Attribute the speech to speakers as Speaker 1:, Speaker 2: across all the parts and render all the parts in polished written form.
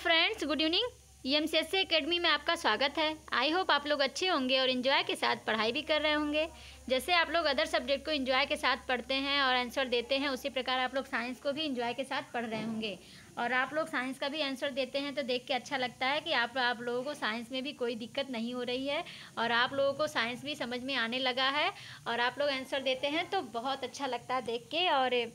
Speaker 1: Friends, good evening. EMCSC academy में आपका स्वागत है। आई होप आप लोग अच्छे होंगे और इन्जॉय के साथ पढ़ाई भी कर रहे होंगे। जैसे आप लोग अदर सब्जेक्ट को इन्जॉय के साथ पढ़ते हैं और आंसर देते हैं, उसी प्रकार आप लोग साइंस को भी इन्जॉय के साथ पढ़ रहे होंगे। और आप लोग साइंस का भी आंसर देते हैं तो देख के अच्छा लगता है कि आप लोगों को साइंस में भी कोई दिक्कत नहीं हो रही है और आप लोगों को साइंस भी समझ में आने लगा है और आप लोग आंसर देते हैं तो बहुत अच्छा लगता है देख के, और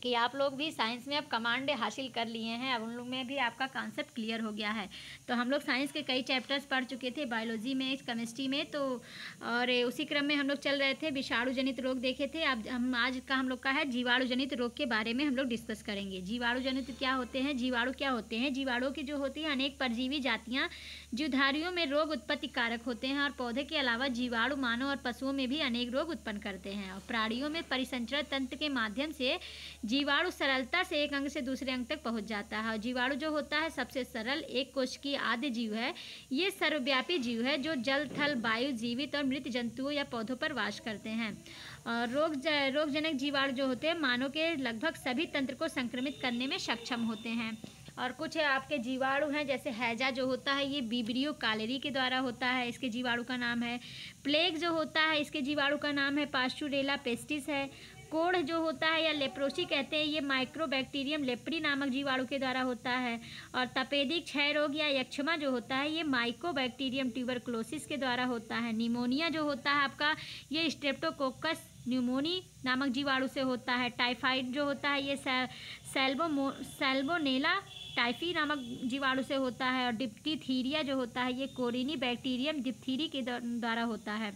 Speaker 1: कि आप लोग भी साइंस में अब कमांड हासिल कर लिए हैं। अब उन लोग में भी आपका कॉन्सेप्ट क्लियर हो गया है। तो हम लोग साइंस के कई चैप्टर्स पढ़ चुके थे, बायोलॉजी में, केमिस्ट्री में, तो और उसी क्रम में हम लोग चल रहे थे। विषाणु जनित रोग देखे थे। अब आज का हम लोग का है जीवाणु जनित रोग के बारे में हम लोग डिस्कस करेंगे। जीवाणु जनित क्या होते हैं, जीवाणु क्या होते हैं। जीवाणु की जो होती है अनेक परजीवी जातियाँ जीवधारियों में रोग उत्पत्ति कारक होते हैं और पौधे के अलावा जीवाणु मानव और पशुओं में भी अनेक रोग उत्पन्न करते हैं। और प्राणियों में परिसंचरण तंत्र के माध्यम से जीवाणु सरलता से एक अंग से दूसरे अंग तक पहुंच जाता है। और जीवाणु जो होता है सबसे सरल एक कोशिकीय आद्य जीव है। ये सर्वव्यापी जीव है जो जल, थल, वायु, जीवित और मृत जंतुओं या पौधों पर वास करते हैं। और रोगजनक जीवाणु जो होते हैं मानव के लगभग सभी तंत्र को संक्रमित करने में सक्षम होते हैं। और कुछ आपके जीवाणु हैं, जैसे हैजा जो होता है ये विब्रियो कालेरी के द्वारा होता है, इसके जीवाणु का नाम है। प्लेग जो होता है इसके जीवाणु का नाम है पास्चुरेला पेस्टिस है। कोढ़ जो होता है या लेप्रोसी कहते हैं, ये माइक्रोबैक्टीरियम लेप्री नामक जीवाणु के द्वारा होता है। और तपेदिक क्षय रोग या यक्षमा जो होता है ये माइकोबैक्टीरियम ट्यूबरक्लोसिस के द्वारा होता है। निमोनिया जो होता है आपका ये स्ट्रेप्टोकोकस न्यूमोनी नामक जीवाणु से होता है। टाइफाइड जो होता है ये सैल्मोनेला टाइफी नामक जीवाणु से होता है। और डिप्थीरिया जो होता है ये कोरिनी बैक्टीरियम डिप्थीरी के द्वारा होता है।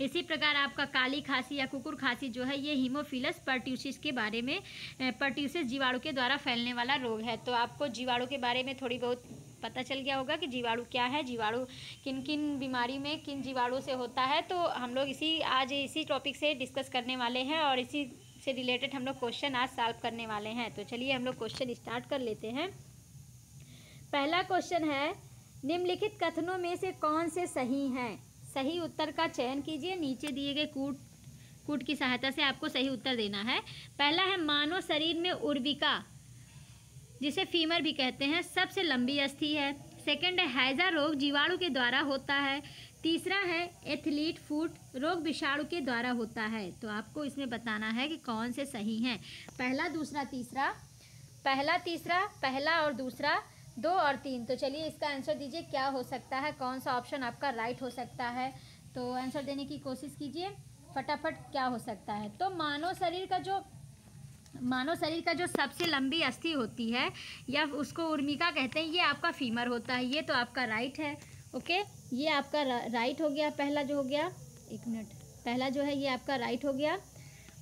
Speaker 1: इसी प्रकार आपका काली खांसी या कुकुर खांसी जो है ये हीमोफिलस पर्ट्यूसिस के बारे में, पर्ट्यूसिस जीवाणु के द्वारा फैलने वाला रोग है। तो आपको जीवाणु के बारे में थोड़ी बहुत पता चल गया होगा कि जीवाणु क्या है, जीवाणु किन किन बीमारी में किन जीवाणु से होता है। तो हम लोग आज इसी टॉपिक से डिस्कस करने वाले हैं और इसी से रिलेटेड हम लोग क्वेश्चन आज सॉल्व करने वाले हैं। तो चलिए हम लोग क्वेश्चन स्टार्ट कर लेते हैं। पहला क्वेश्चन है, निम्नलिखित कथनों में से कौन से सही हैं। सही उत्तर का चयन कीजिए। नीचे दिए गए कूट की सहायता से आपको सही उत्तर देना है। पहला है, मानव शरीर में उर्विका जिसे फीमर भी कहते हैं सबसे लंबी अस्थि है। सेकंड है, हैजा रोग जीवाणु के द्वारा होता है। तीसरा है, एथलीट फुट रोग विषाणु के द्वारा होता है। तो आपको इसमें बताना है कि कौन से सही हैं। पहला, दूसरा, तीसरा, पहला, तीसरा, पहला और दूसरा, 2 और 3। तो चलिए इसका आंसर दीजिए, क्या हो सकता है, कौन सा ऑप्शन आपका राइट हो सकता है। तो आंसर देने की कोशिश कीजिए फटाफट, क्या हो सकता है। तो मानव शरीर का जो सबसे लंबी अस्थि होती है या उसको उर्मिका कहते हैं, ये आपका फीमर होता है। ये तो आपका राइट है। ओके, ये आपका राइट हो गया। पहला जो हो गया, एक मिनट, पहला जो है ये आपका राइट हो गया।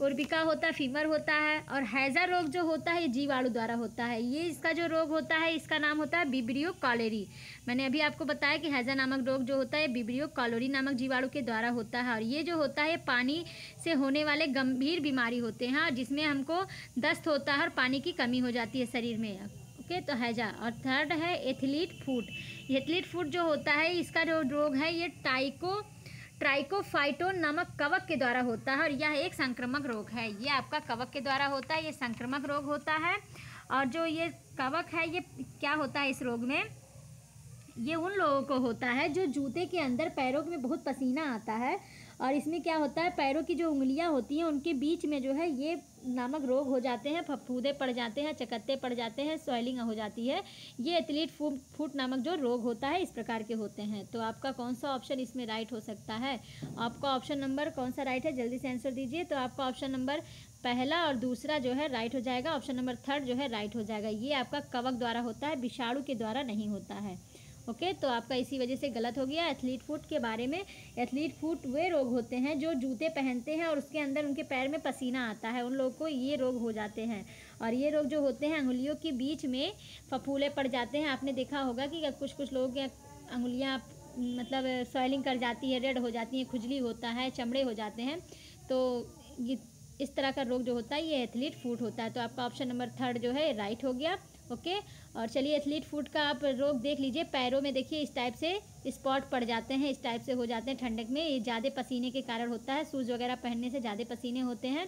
Speaker 1: उर्बिका होता है, फीमर होता है। और हैजा रोग जो होता है ये जीवाणु द्वारा होता है। ये इसका जो रोग होता है इसका नाम होता है विब्रियो कालेरी। मैंने अभी आपको बताया कि हैजा नामक रोग जो होता है विब्रियो कालेरी नामक जीवाणु के द्वारा होता है। और ये जो होता है पानी से होने वाले गंभीर बीमारी होते हैं जिसमें हमको दस्त होता है और पानी की कमी हो जाती है शरीर में। ओके, तो हैजा। और थर्ड है एथलीट फुट। एथलीट फुट जो होता है इसका जो रोग है ये ट्राइकोफाइटोन नामक कवक के द्वारा होता है और यह एक संक्रामक रोग है। ये आपका कवक के द्वारा होता है, ये संक्रामक रोग होता है। और जो ये कवक है ये क्या होता है इस रोग में, ये उन लोगों को होता है जो जूते के अंदर पैरों में बहुत पसीना आता है और इसमें क्या होता है पैरों की जो उंगलियां होती हैं उनके बीच में जो है ये नामक रोग हो जाते हैं, फफूंदे पड़ जाते हैं, चकत्ते पड़ जाते हैं, स्वेलिंग हो जाती है। ये एथलीट फुट नामक जो रोग होता है इस प्रकार के होते हैं। तो आपका कौन सा ऑप्शन इसमें राइट हो सकता है। आपका ऑप्शन नंबर कौन सा राइट है, जल्दी से आंसर दीजिए। तो आपका ऑप्शन नंबर पहला और दूसरा जो है राइट हो जाएगा। ऑप्शन नंबर थर्ड जो है राइट हो जाएगा। ये आपका कवक द्वारा होता है, विषाणु के द्वारा नहीं होता है। ओके, तो आपका इसी वजह से गलत हो गया। एथलीट फुट के बारे में, एथलीट फुट वे रोग होते हैं जो जूते पहनते हैं और उसके अंदर उनके पैर में पसीना आता है, उन लोगों को ये रोग हो जाते हैं। और ये रोग जो होते हैं अंगुलियों के बीच में फफूले पड़ जाते हैं। आपने देखा होगा कि कुछ लोगों की अंगुलियाँ मतलब स्वेलिंग कर जाती है, रेड हो जाती हैं, खुजली होता है, चमड़े हो जाते हैं। तो ये इस तरह का रोग जो होता है ये एथलीट फुट होता है। तो आपका ऑप्शन नंबर थर्ड जो है राइट हो गया। ओके। और चलिए एथलीट फुट का आप रोग देख लीजिए, पैरों में देखिए इस टाइप से स्पॉट पड़ जाते हैं, इस टाइप से हो जाते हैं ठंडक में, ये ज़्यादा पसीने के कारण होता है, शूज़ वगैरह पहनने से ज़्यादा पसीने होते हैं,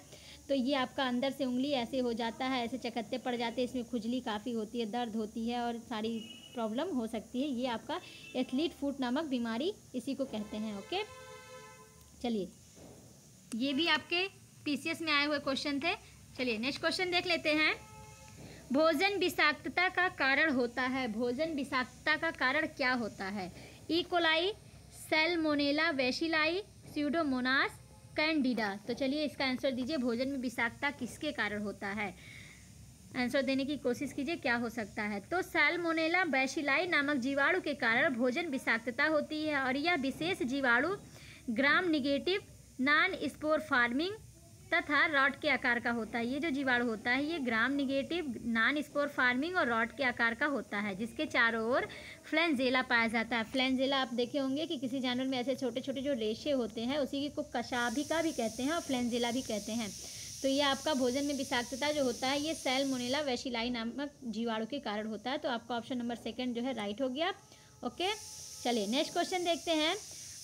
Speaker 1: तो ये आपका अंदर से उंगली ऐसे हो जाता है, ऐसे चकत्ते पड़ जाते हैं, इसमें खुजली काफ़ी होती है, दर्द होती है और सारी प्रॉब्लम हो सकती है। ये आपका एथलीट फुट नामक बीमारी इसी को कहते हैं। ओके, चलिए ये भी आपके पीसीएस में आए हुए क्वेश्चन थे। चलिए नेक्स्ट क्वेश्चन देख लेते हैं। भोजन विषाक्तता का कारण होता है, भोजन विषाक्तता का कारण क्या होता है? E coli, Salmonella bacilli, Pseudomonas, Candida. तो चलिए इसका आंसर दीजिए, भोजन में विषाक्तता किसके कारण होता है? आंसर देने की कोशिश कीजिए, क्या हो सकता है? तो सैल्मोनेला बेसिलाई नामक जीवाणु के कारण भोजन विषाक्तता होती है और यह विशेष जीवाणु ग्राम निगेटिव, नॉन स्पोर फार्मिंग तथा रॉड के आकार का होता है। ये जो जीवाणु होता है ये ग्राम निगेटिव, नॉन स्पोर फार्मिंग और रॉड के आकार का होता है, जिसके चारों ओर फ्लैंजेला पाया जाता है। फ्लैंजेला आप देखे होंगे कि किसी जानवर में ऐसे छोटे छोटे जो रेशे होते हैं उसी को कशाभिका भी कहते हैं और फ्लैंजेला भी कहते हैं। तो ये आपका भोजन में विषाक्तता जो होता है ये सैल्मोनेला बेसिलाई नामक जीवाणु के कारण होता है। तो आपका ऑप्शन नंबर 2 जो है राइट हो गया। ओके, चलिए नेक्स्ट क्वेश्चन देखते हैं।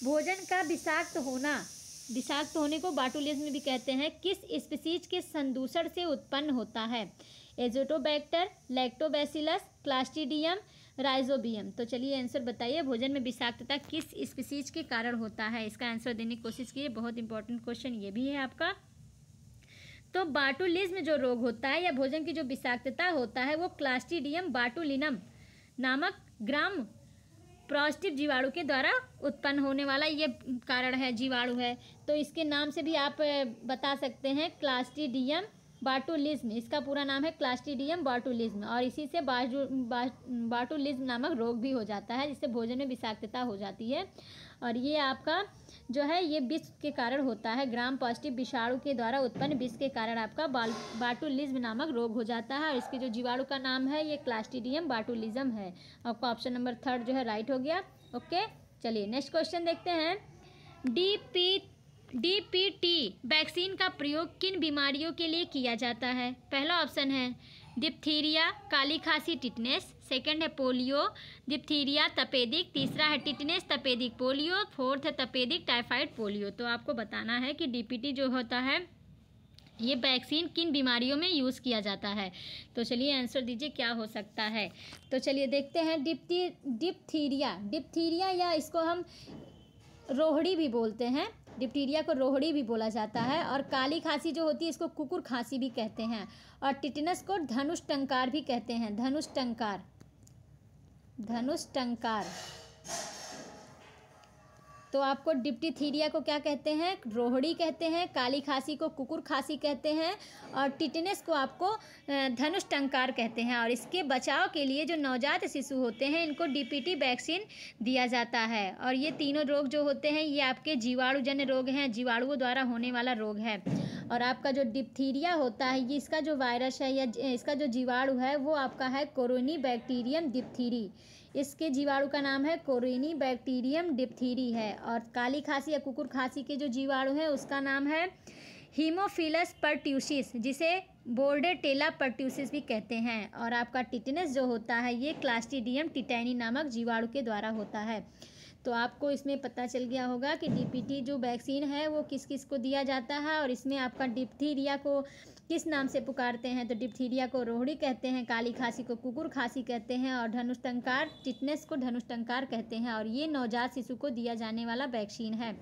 Speaker 1: भोजन का विषाक्त होने को बाटुलिज्म भी कहते हैं, किस स्पीसीज के संदूषण से उत्पन्न होता है? Azotobacter, lactobacillus, Clostridium, rhizobium. तो चलिए आंसर बताइए, भोजन में विषाक्तता किस स्पीसीज के कारण होता है? इसका आंसर देने की कोशिश कीजिए, बहुत इंपॉर्टेंट क्वेश्चन ये भी है आपका। तो बाटुलिज्म जो रोग होता है या भोजन की जो विषाक्तता होता है वो क्लास्ट्रीडियम बाटुलिनम नामक ग्राम पॉजिटिव जीवाणु के द्वारा उत्पन्न होने वाला ये कारण है, जीवाणु है। तो इसके नाम से भी आप बता सकते हैं क्लास्ट्रीडियम बाटुलिज्म, इसका पूरा नाम है क्लास्ट्रीडियम बाटुलिज्म, और इसी से बाटुलिज्म नामक रोग भी हो जाता है, जिससे भोजन में विषाक्तता हो जाती है। और ये आपका जो है ये विष के कारण होता है, ग्राम पॉजिटिव विषाणु के द्वारा उत्पन्न विष के कारण आपका बाटुलिज्म नामक रोग हो जाता है। और इसके जो जीवाणु का नाम है ये क्लास्ट्रीडियम बाटुलिज्म है। आपका ऑप्शन नंबर 3 जो है राइट हो गया। ओके, चलिए नेक्स्ट क्वेश्चन देखते हैं। डीपीटी वैक्सीन का प्रयोग किन बीमारियों के लिए किया जाता है? पहला ऑप्शन है डिप्थीरिया, काली खांसी, टिटनेस। सेकंड है पोलियो, डिप्थीरिया, तपेदिक। तीसरा है टिटनेस, तपेदिक, पोलियो। फोर्थ है तपेदिक, टाइफाइड, पोलियो। तो आपको बताना है कि डीपीटी जो होता है ये वैक्सीन किन बीमारियों में यूज़ किया जाता है। तो चलिए आंसर दीजिए, क्या हो सकता है? तो चलिए देखते हैं। डिप्थीरिया या इसको हम रोहड़ी भी बोलते हैं, डिप्थीरिया को रोहड़ी भी बोला जाता है। और काली खांसी जो होती है इसको कुकुर खांसी भी कहते हैं। और टिटनस को धनुष टंकार भी कहते हैं, धनुष टंकार। तो आपको डिप्थीरिया को क्या कहते हैं? रोहड़ी कहते हैं। काली खांसी को कुकुर खांसी कहते हैं और टिटनेस को आपको धनुष टंकार कहते हैं। और इसके बचाव के लिए जो नवजात शिशु होते हैं इनको डीपीटी वैक्सीन दिया जाता है। और ये तीनों रोग जो होते हैं ये आपके जीवाणुजन्य रोग हैं, जीवाणुओं द्वारा होने वाला रोग है। और आपका जो डिप्थीरिया होता है ये इसका जो वायरस है या इसका जो जीवाणु है वो आपका है कोरोनीबैक्टीरियम डिप्थीरी। इसके जीवाणु का नाम है कोरोनीबैक्टीरियम डिप्थीरी है। और काली खांसी या कुकुर खांसी के जो जीवाणु है उसका नाम है हीमोफिलस परट्यूसिस, जिसे बोर्डेटेला परट्यूसिस भी कहते हैं। और आपका टिटनेस जो होता है ये क्लास्ट्रीडियम टिटैनी नामक जीवाणु के द्वारा होता है। तो आपको इसमें पता चल गया होगा कि डीपीटी जो वैक्सीन है वो किस किस को दिया जाता है। और इसमें आपका डिप्थीरिया को किस नाम से पुकारते हैं? तो डिप्थीरिया को रोहड़ी कहते हैं, काली खांसी को कुकुर खांसी कहते हैं और धनुष टंकार, टिटनेस को धनुष टंकार कहते हैं। और ये नवजात शिशु को दिया जाने वाला वैक्सीन है।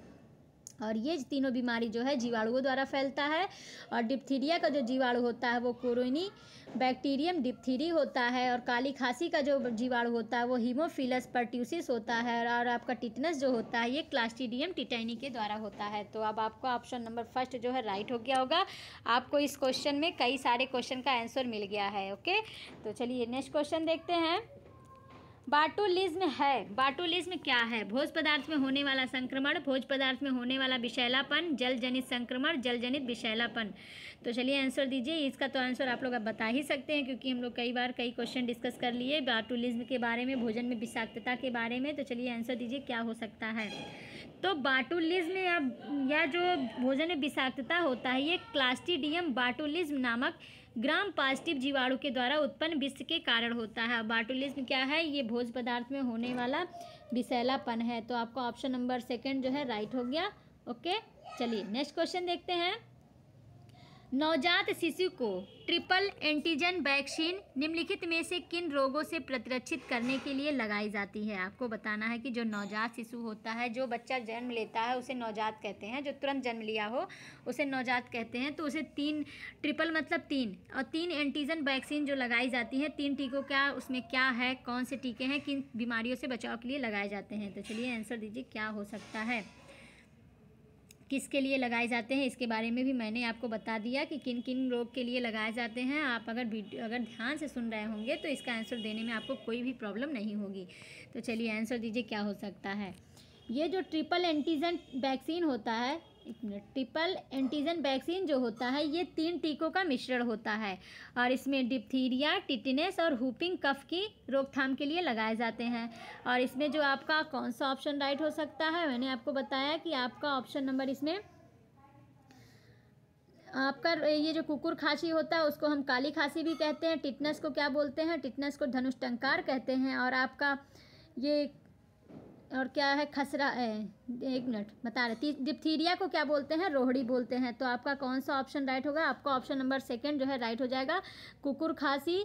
Speaker 1: और ये तीनों बीमारी जो है जीवाणुओं द्वारा फैलता है। और डिप्थीरिया का जो जीवाणु होता है वो कोरोनीबैक्टीरियम डिप्थीरी होता है। और काली खांसी का जो जीवाणु होता है वो हीमोफिलस परट्यूसिस होता है। और आपका टिटनेस जो होता है ये क्लास्ट्रीडियम टिटैनी के द्वारा होता है। तो अब आपका ऑप्शन नंबर 1 जो है राइट हो गया होगा। आपको इस क्वेश्चन में कई सारे क्वेश्चन का आंसर मिल गया है। ओके, तो चलिए नेक्स्ट क्वेश्चन देखते हैं। बाटुलिज्म क्या है? भोज पदार्थ में होने वाला संक्रमण, भोज पदार्थ में होने वाला विषैलापन, जल जनित संक्रमण, जल जनित विषैलापन। तो चलिए आंसर दीजिए। इसका तो आंसर आप लोग अब बता ही सकते हैं क्योंकि हम लोग कई क्वेश्चन डिस्कस कर लिए बाटुलिज्म के बारे में, भोजन में विषाक्तता के बारे में। तो चलिए आंसर दीजिए, क्या हो सकता है? तो बाटुलिज्म या जो भोजन में विषाक्तता होता है ये क्लास्ट्रीडियम बाटुलिज्म नामक ग्राम पॉजिटिव जीवाणु के द्वारा उत्पन्न विष के कारण होता है। बाटुलिज्म क्या है? ये भोज्य पदार्थ में होने वाला विषैलापन है। तो आपका ऑप्शन नंबर सेकंड जो है राइट हो गया। ओके, चलिए नेक्स्ट क्वेश्चन देखते हैं। नवजात शिशु को ट्रिपल एंटीजन वैक्सीन निम्नलिखित में से किन रोगों से प्रतिरक्षित करने के लिए लगाई जाती है? आपको बताना है कि जो नवजात शिशु होता है, जो बच्चा जन्म लेता है उसे नवजात कहते हैं, जो तुरंत जन्म लिया हो उसे नवजात कहते हैं। तो उसे 3 ट्रिपल मतलब 3 और 3 एंटीजन वैक्सीन जो लगाई जाती है, 3 टीकों का उसमें क्या है, कौन से टीके हैं, किन बीमारियों से बचाव के लिए लगाए जाते हैं? तो चलिए आंसर दीजिए, क्या हो सकता है, किसके लिए लगाए जाते हैं? इसके बारे में भी मैंने आपको बता दिया कि किन किन रोग के लिए लगाए जाते हैं। आप अगर ध्यान से सुन रहे होंगे तो इसका आंसर देने में आपको कोई भी प्रॉब्लम नहीं होगी। तो चलिए आंसर दीजिए, क्या हो सकता है? ये जो ट्रिपल एंटीजन वैक्सीन होता है, एक मिनट, ट्रिपल एंटीजन वैक्सीन जो होता है ये 3 टीकों का मिश्रण होता है और इसमें डिप्थीरिया, टिटनेस और हुपिंग कफ की रोकथाम के लिए लगाए जाते हैं। और इसमें जो आपका कौन सा ऑप्शन राइट हो सकता है, मैंने आपको बताया कि आपका ऑप्शन नंबर इसमें आपका ये जो कुकुर खांसी होता है उसको हम काली खांसी भी कहते हैं। टिटनेस को क्या बोलते हैं? टिटनेस को धनुष टंकार कहते हैं। और आपका ये और क्या है, खसरा, एक मिनट बता रहे, डिप्थीरिया को क्या बोलते हैं? रोहड़ी बोलते हैं। तो आपका कौन सा ऑप्शन राइट होगा? आपका ऑप्शन नंबर सेकंड जो है राइट हो जाएगा। कुकुर खांसी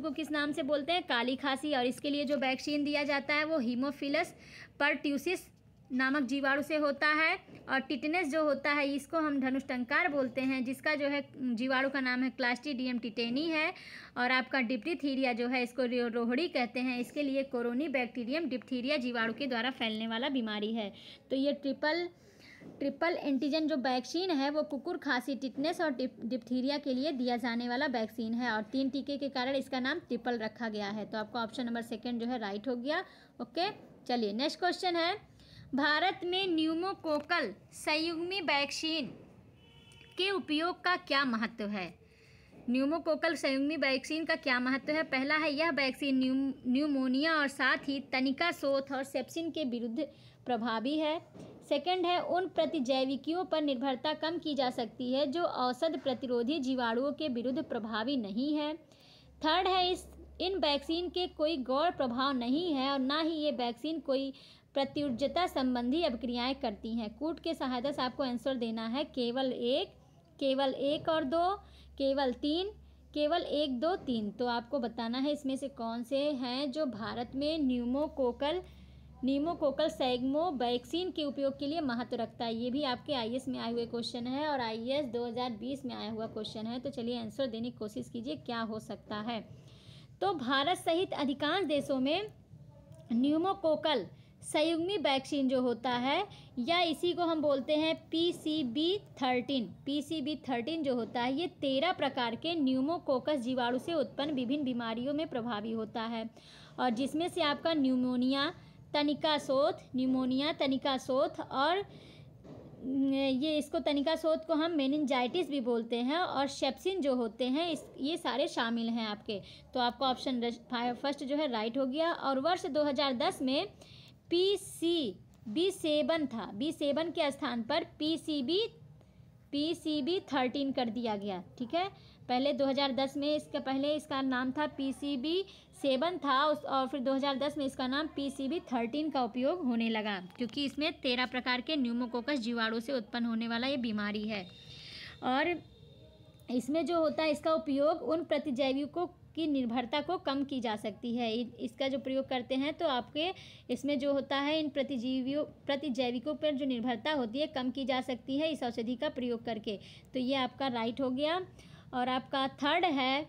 Speaker 1: को किस नाम से बोलते हैं? काली खांसी। और इसके लिए जो वैक्सीन दिया जाता है वो हीमोफिलस परट्यूसिस नामक जीवाणु से होता है। और टिटनेस जो होता है इसको हम धनुष्टंकार बोलते हैं, जिसका जो है जीवाणु का नाम है क्लास्ट्रीडियम टिटेनी है। और आपका डिप्थीरिया जो है इसको रोहड़ी कहते हैं। इसके लिए कोरोनी बैक्टीरियम डिप्थीरिया जीवाणु के द्वारा फैलने वाला बीमारी है। तो ये ट्रिपल एंटीजन जो वैक्सीन है वो कुकुर खांसी, टिटनेस और डिप्थीरिया के लिए दिया जाने वाला वैक्सीन है। और 3 टीके के कारण इसका नाम ट्रिपल रखा गया है। तो आपका ऑप्शन नंबर सेकंड जो है राइट हो गया। ओके, चलिए नेक्स्ट क्वेश्चन है। भारत में न्यूमोकोकल संयुग्मी वैक्सीन के उपयोग का क्या महत्व है? न्यूमोकोकल संयुग्मी वैक्सीन का क्या महत्व है? पहला है, यह वैक्सीन न्यूमोनिया और साथ ही तनिका शोथ और सेप्सिन के विरुद्ध प्रभावी है। सेकंड है, उन प्रतिजैविकियों पर निर्भरता कम की जा सकती है जो औषध प्रतिरोधी जीवाणुओं के विरुद्ध प्रभावी नहीं है। थर्ड है, इन वैक्सीन के कोई गौण प्रभाव नहीं है और ना ही ये वैक्सीन कोई प्रत्युर्जता संबंधी अभिक्रियाएं करती हैं। कूट के सहायता से आपको आंसर देना है, केवल एक और 2, केवल 3, केवल 1, 2, 3। तो आपको बताना है इसमें से कौन से हैं जो भारत में न्यूमोकोकल सैग्मो वैक्सीन के उपयोग के लिए महत्व रखता है। ये भी आपके आईएएस में आए हुए क्वेश्चन है और आईएएस 2020 में आया हुआ क्वेश्चन है। तो चलिए आंसर देने की कोशिश कीजिए, क्या हो सकता है? तो भारत सहित अधिकांश देशों में न्यूमोकोकल संयुग्मी वैक्सीन जो होता है, या इसी को हम बोलते हैं PCB13 जो होता है, ये 13 प्रकार के न्यूमोकोकस जीवाणु से उत्पन्न विभिन्न बीमारियों में प्रभावी होता है। और जिसमें से आपका न्यूमोनिया, तनिका शोथ और ये इसको तनिका शोथ को हम मेनिंजाइटिस भी बोलते हैं और सेप्सिन जो होते हैं ये सारे शामिल हैं आपके। तो आपका ऑप्शन फर्स्ट जो है राइट हो गया। और वर्ष 2010 में B7 था, B7 के स्थान पर PCB13 कर दिया गया। ठीक है, पहले 2010 में इसका नाम था PCB7 था और फिर 2010 में इसका नाम PCB13 का उपयोग होने लगा, क्योंकि इसमें 13 प्रकार के न्यूमोकोकस जीवाणु से उत्पन्न होने वाला ये बीमारी है। और इसमें जो होता है इसका उपयोग उन प्रतिजैविकों की निर्भरता को कम की जा सकती है। इसका जो प्रयोग करते हैं तो आपके इसमें जो होता है इन प्रतिजैविकों पर जो निर्भरता होती है कम की जा सकती है इस औषधि का प्रयोग करके। तो ये आपका राइट हो गया। और आपका थर्ड है,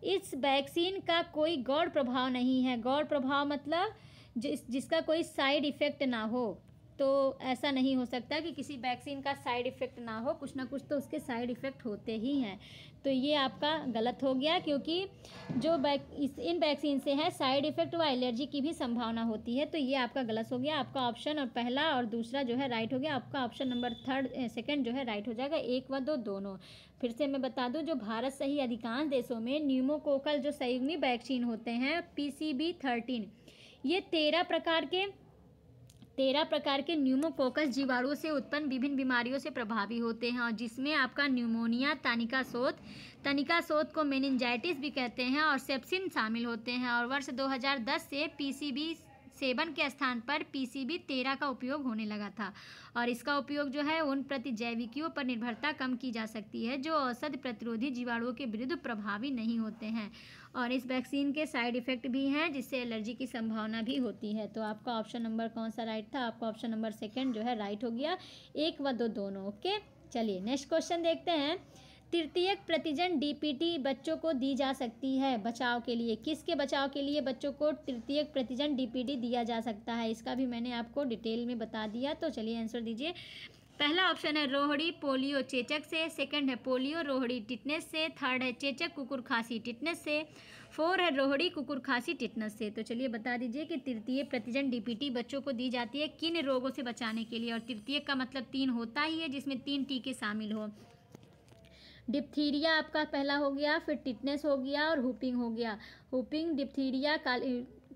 Speaker 1: इस वैक्सीन का कोई गौण प्रभाव नहीं है। गौण प्रभाव मतलब जिसका कोई साइड इफ़ेक्ट ना हो। तो ऐसा नहीं हो सकता कि किसी वैक्सीन का साइड इफ़ेक्ट ना हो, कुछ ना कुछ तो उसके साइड इफ़ेक्ट होते ही हैं। तो ये आपका गलत हो गया, क्योंकि जो इन वैक्सीन से है साइड इफ़ेक्ट व एलर्जी की भी संभावना होती है। तो ये आपका गलत हो गया। आपका ऑप्शन और पहला और दूसरा जो है राइट हो गया। आपका ऑप्शन नंबर सेकंड जो है राइट हो जाएगा, 1 व 2 दोनों। फिर से मैं बता दूं, जो भारत सहित अधिकांश देशों में न्यूमोकोकल जो संयुग्मी वैक्सीन होते हैं PCB13, ये 13 13 प्रकार के न्यूमोकोकस जीवाणुओं से उत्पन्न विभिन्न बीमारियों से प्रभावी होते हैं, और जिसमें आपका न्यूमोनिया, तानिकाशोथ को मेनिंजाइटिस भी कहते हैं, और सेप्सिन शामिल होते हैं। और वर्ष 2010 से पीसीबी 7 के स्थान पर पीसीबी 13 का उपयोग होने लगा था, और इसका उपयोग जो है उन प्रतिजैविकियों पर निर्भरता कम की जा सकती है जो औषध प्रतिरोधी जीवाणुओं के विरुद्ध प्रभावी नहीं होते हैं, और इस वैक्सीन के साइड इफ़ेक्ट भी हैं जिससे एलर्जी की संभावना भी होती है। तो आपका ऑप्शन नंबर कौन सा राइट था? आपका ऑप्शन नंबर 2 जो है राइट हो गया, 1 व 2 दोनों। ओके, चलिए नेक्स्ट क्वेश्चन देखते हैं। तृतीयक प्रतिजन डीपीटी बच्चों को दी जा सकती है बचाव के लिए। किसके बचाव के लिए बच्चों को तृतीयक प्रतिजन डीपीटी दिया जा सकता है? इसका भी मैंने आपको डिटेल में बता दिया, तो चलिए आंसर दीजिए। पहला ऑप्शन है रोहड़ी पोलियो चेचक से, सेकंड है पोलियो रोहड़ी टिटनेस से, थर्ड है चेचक कुकुर खांसी टिटनेस से, 4 है रोहड़ी कुकुर खांसी टिटनेस से। तो चलिए बता दीजिए कि तृतीय प्रतिजन डीपीटी बच्चों को दी जाती है किन रोगों से बचाने के लिए? और तृतीय का मतलब 3 होता ही है जिसमें 3 टीके शामिल हो। डिप्थीरिया आपका पहला हो गया, फिर टिटनेस हो गया और हुपिंग हो गया। हुपिंग, डिप्थीरिया,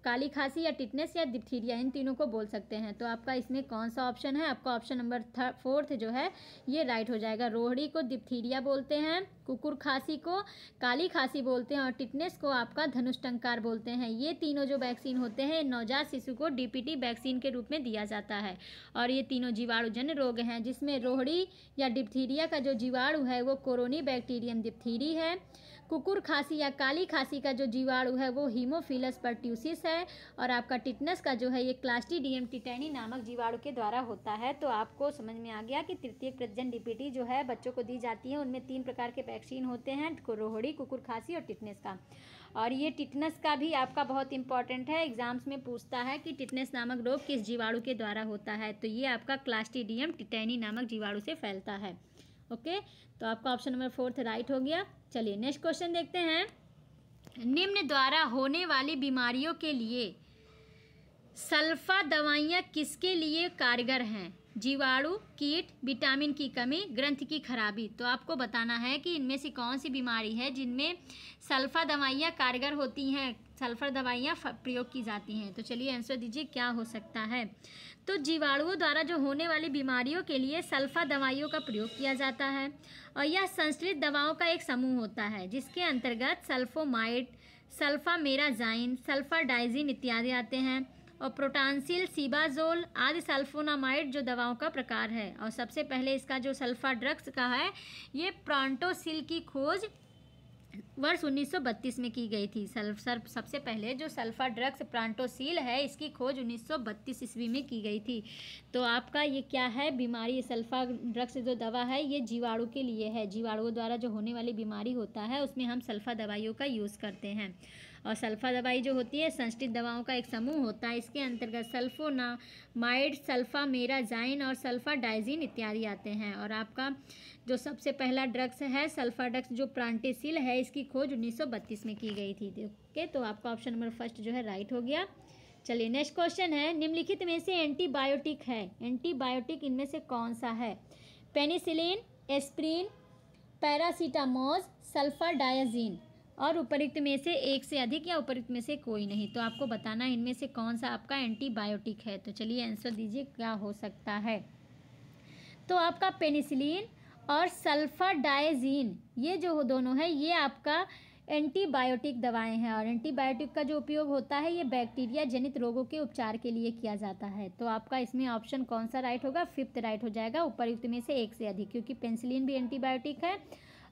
Speaker 1: काली खांसी या टिटनेस या डिप्थीरिया, इन तीनों को बोल सकते हैं। तो आपका इसमें कौन सा ऑप्शन है? आपका ऑप्शन नंबर 4 जो है ये राइट हो जाएगा। रोहड़ी को डिप्थीरिया बोलते हैं, कुकुर खांसी को काली खांसी बोलते हैं, और टिटनेस को आपका धनुष्टंकार बोलते हैं। ये तीनों जो वैक्सीन होते हैं नवजात शिशु को डीपीटी वैक्सीन के रूप में दिया जाता है, और ये तीनों जीवाणुजन्य रोग हैं जिसमें रोहड़ी या डिप्थीरिया का जो जीवाणु है वो कोरोनी बैक्टीरियम डिप्थीरी है। कुकुर खांसी या काली खांसी का जो जीवाणु है वो हीमोफिलस पर्ट्यूसिस है, और आपका टिटनेस का जो है ये क्लास्ट्रीडियम टिटैनी नामक जीवाणु के द्वारा होता है। तो आपको समझ में आ गया कि तृतीय प्रतिजन डीपीटी जो है बच्चों को दी जाती है, उनमें 3 प्रकार के वैक्सीन होते हैं, रोहड़ी, कुकुर खांसी और टिटनेस का। और ये टिटनेस का भी आपका बहुत इंपॉर्टेंट है, एग्जाम्स में पूछता है कि टिटनेस नामक रोग किस जीवाणु के द्वारा होता है, तो ये आपका क्लास्ट्रीडियम टिटैनी नामक जीवाणु से फैलता है। ओके, तो आपका ऑप्शन नंबर 4 राइट हो गया। चलिए नेक्स्ट क्वेश्चन देखते हैं। निम्न द्वारा होने वाली बीमारियों के लिए सल्फा दवाइयाँ किसके लिए कारगर हैं? जीवाणु, कीट, विटामिन की कमी, ग्रंथि की खराबी। तो आपको बताना है कि इनमें से कौन सी बीमारी है जिनमें सल्फा दवाइयाँ कारगर होती हैं, सल्फर दवाइयाँ प्रयोग की जाती हैं। तो चलिए आंसर दीजिए क्या हो सकता है? तो जीवाणुओं द्वारा जो होने वाली बीमारियों के लिए सल्फा दवाइयों का प्रयोग किया जाता है, और यह संश्लिष्ट दवाओं का एक समूह होता है जिसके अंतर्गत सल्फोमाइड, सल्फामेराजाइन, सल्फाडाइजिन इत्यादि आते हैं, और प्रोटानसिल, सीबाजोल आदि सल्फोनामाइड जो दवाओं का प्रकार है। और सबसे पहले इसका जो सल्फा ड्रग्स का है ये प्रोंटोसिल की खोज वर्ष 1932 में की गई थी। सबसे पहले जो सल्फा ड्रग्स प्रोंटोसिल है इसकी खोज 1932 ईस्वी में की गई थी। तो आपका ये क्या है बीमारी? सल्फा ड्रग्स जो दवा है ये जीवाणु के लिए है, जीवाणुओं द्वारा जो होने वाली बीमारी होता है उसमें हम सल्फा दवाइयों का यूज़ करते हैं। और सल्फा दवाई जो होती है संश्लिष्ट दवाओं का एक समूह होता है, इसके अंतर्गत सल्फोनामाइड, सल्फामेराजाइन और सल्फाडाइजिन इत्यादि आते हैं। और आपका जो सबसे पहला ड्रग्स है सल्फा ड्रग्स जो प्रोंटोसिल है इसकी खोज 1932 में की गई थी। ओके, तो आपका ऑप्शन नंबर 1 जो है राइट हो गया। चलिए नेक्स्ट क्वेश्चन है। निम्नलिखित में से एंटीबायोटिक है, एंटीबायोटिक इनमें से कौन सा है? पेनिसिलिन, एस्प्रिन, पैरासीटामोल, सल्फाडायाजीन, और उपयुक्त में से एक से अधिक या उपयुक्त में से कोई नहीं। तो आपको बताना इनमें से कौन सा आपका एंटीबायोटिक है। तो चलिए आंसर दीजिए क्या हो सकता है? तो आपका पेनिसिलिन और सल्फाडायाजीन ये जो दोनों है ये आपका एंटीबायोटिक दवाएं हैं, और एंटीबायोटिक का जो उपयोग होता है ये बैक्टीरिया जनित रोगों के उपचार के लिए किया जाता है। तो आपका इसमें ऑप्शन कौन सा राइट होगा? 5 राइट हो जाएगा, उपयुक्त में से एक से अधिक, क्योंकि पेनिसिलिन भी एंटीबायोटिक है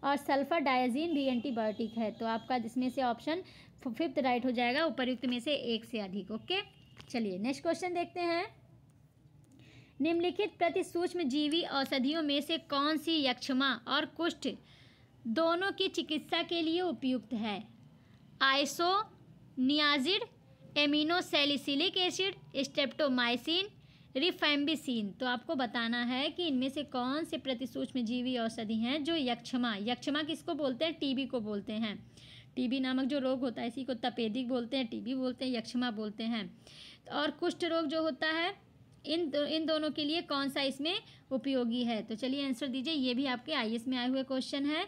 Speaker 1: और सल्फाडायाजीन भी एंटीबायोटिक है। तो आपका इसमें से ऑप्शन 5 राइट हो जाएगा, उपयुक्त में से एक से अधिक। ओके, चलिए नेक्स्ट क्वेश्चन देखते हैं। निम्नलिखित प्रतिसूक्ष्म जीवी औषधियों में से कौन सी यक्ष्मा और कुष्ठ दोनों की चिकित्सा के लिए उपयुक्त है? Isoniazid, aminosalicylic acid, streptomycin, rifampicin. तो आपको बताना है कि इनमें से कौन से प्रतिसूक्ष्म जीवी औषधि हैं जो यक्ष्मा किसको बोलते हैं? टीबी को बोलते हैं। टीबी नामक जो रोग होता है इसी को तपेदिक बोलते हैं, टीबी बोलते हैं, यक्ष्मा बोलते हैं। और कुष्ठ रोग जो होता है इन दोनों के लिए कौन सा इसमें उपयोगी है? तो चलिए आंसर दीजिए, ये भी आपके आईएएस में आए हुए क्वेश्चन है।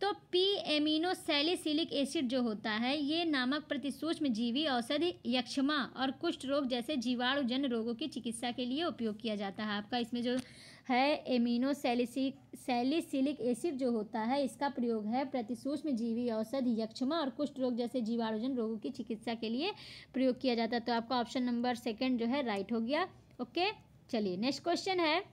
Speaker 1: तो पी एमिनो सैलिसिलिक एसिड जो होता है ये नामक प्रतिसूक्ष्म जीवी औषधि यक्ष्मा और कुष्ठ रोग जैसे जीवाणुजन्य रोगों की चिकित्सा के लिए उपयोग किया जाता है। आपका इसमें जो है एमिनो सैलिसिलिक एसिड जो होता है इसका प्रयोग है प्रतिसूक्ष्म जीवी औषधि यक्ष्मा और कुष्ठ रोग जैसे जीवाणुजन्य रोगों की चिकित्सा के लिए प्रयोग किया जाता है। तो आपका ऑप्शन नंबर 2 जो है राइट हो गया। ओके, चलिए नेक्स्ट क्वेश्चन है,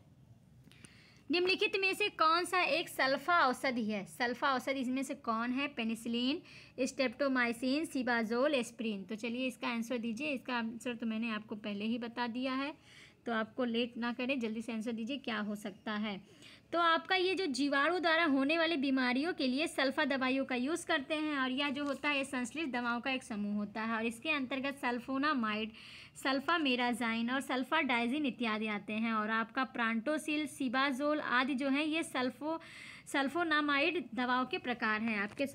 Speaker 1: निम्नलिखित में से कौन सा एक सल्फा औषधि है? सल्फा औषधि इसमें से कौन है? Penicillin, streptomycin, cibazole, aspirin. तो चलिए इसका आंसर दीजिए। इसका आंसर तो मैंने आपको पहले ही बता दिया है, तो आपको लेट ना करें, जल्दी से आंसर दीजिए क्या हो सकता है। तो आपका ये जो जीवाणु द्वारा होने वाली बीमारियों के लिए सल्फा दवाइयों का यूज़ करते हैं, और यह जो होता है ये संश्लिष्ट दवाओं का एक समूह होता है, और इसके अंतर्गत सल्फोनामाइड, सल्फामेराजाइन और सल्फाडाइजिन इत्यादि आते हैं। और आपका प्रांटोसिल, सिबाजोल आदि जो हैं ये सल्फोनामाइड दवाओं के प्रकार हैं। आपके